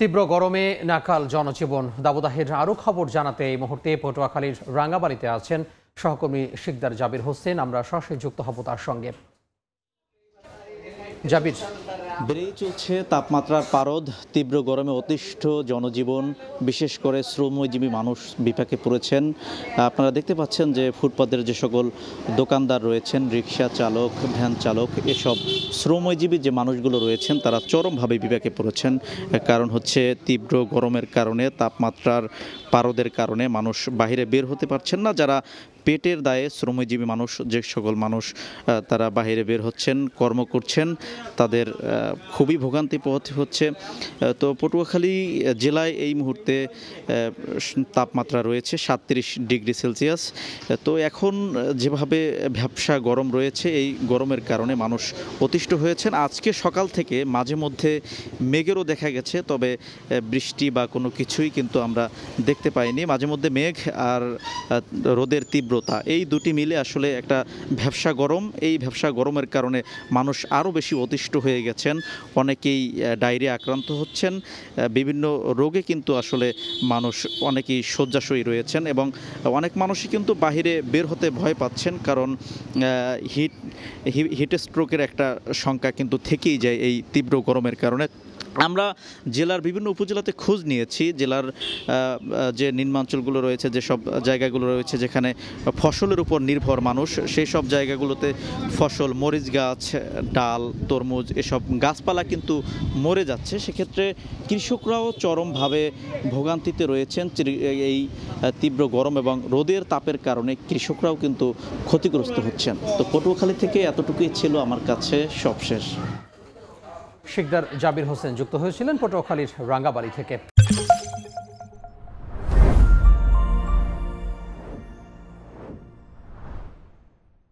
তীব্র গরমে নাকাল জনজীবন। দাবদাহের আরও খবর জানাতে এই মুহূর্তে পটুয়াখালীর রাঙ্গাবাড়িতে আছেন সহকর্মী শিকদার জাবির হোসেন। আমরা সরাসরি যুক্ত হব তার সঙ্গে। জাবির, বেড়েই চলছে তাপমাত্রার পারদ, তীব্র গরমে অতিষ্ঠ জনজীবন, বিশেষ করে শ্রমজীবী মানুষ বিপাকে পড়েছেন। আপনারা দেখতে পাচ্ছেন যে ফুটপাতের যে সকল দোকানদার রয়েছেন, রিক্সা চালক, ভ্যান চালক, এসব শ্রমজীবী যে মানুষগুলো রয়েছেন তারা চরমভাবে বিপাকে পড়েছেন। কারণ হচ্ছে তীব্র গরমের কারণে, তাপমাত্রার পারদের কারণে মানুষ বাইরে বের হতে পারছেন না। যারা পেটের দায়ে শ্রমজীবী মানুষ, যে সকল মানুষ তারা বাইরে বের হচ্ছেন, কর্ম করছেন, তাদের খুবই ভোগান্তি পোহাতে হচ্ছে। তো পটুয়াখালী জেলায় এই মুহূর্তে তাপমাত্রা রয়েছে 37 ডিগ্রি সেলসিয়াস। তো এখন যেভাবে ভ্যাপসা গরম রয়েছে, এই গরমের কারণে মানুষ অতিষ্ঠ হয়েছেন। আজকে সকাল থেকে মাঝে মধ্যে মেঘেরও দেখা গেছে, তবে বৃষ্টি বা কোনো কিছুই কিন্তু আমরা দেখতে পাইনি। মাঝে মধ্যে মেঘ আর রোদের তীব্রতা, এই দুটি মিলে আসলে একটা ভ্যাপসা গরম। এই ভ্যাপসা গরমের কারণে মানুষ আরও বেশি অতিষ্ঠ হয়ে গেছেন। অনেকেই ডায়রিয়া আক্রান্ত হচ্ছেন, বিভিন্ন রোগে কিন্তু আসলে মানুষ অনেকেই শয্যাশয়ী রয়েছেন, এবং অনেক মানুষই কিন্তু বাহিরে বের হতে ভয় পাচ্ছেন, কারণ হিট স্ট্রোকের একটা সংখ্যা কিন্তু থেকেই যায় এই তীব্র গরমের কারণে। আমরা জেলার বিভিন্ন উপজেলাতে খোঁজ নিয়েছি, জেলার যে নিম্নাঞ্চলগুলো রয়েছে, যেসব জায়গাগুলো রয়েছে যেখানে ফসলের উপর নির্ভর মানুষ, সেই সব জায়গাগুলোতে ফসল, মরিচ গাছ, ডাল, তরমুজ, এসব গাছপালা কিন্তু মরে যাচ্ছে। সেক্ষেত্রে কৃষকরাও চরমভাবে ভোগান্তিতে রয়েছেন। এই তীব্র গরম এবং রোদের তাপের কারণে কৃষকরাও কিন্তু ক্ষতিগ্রস্ত হচ্ছেন। তো পটুয়াখালী থেকে এতটুকুই ছিল আমার কাছে সবশেষ। শিকদার জাবির হোসেন যুক্ত হয়েছিলেন পটুয়াখালীর রাঙ্গাবাড়ি থেকে।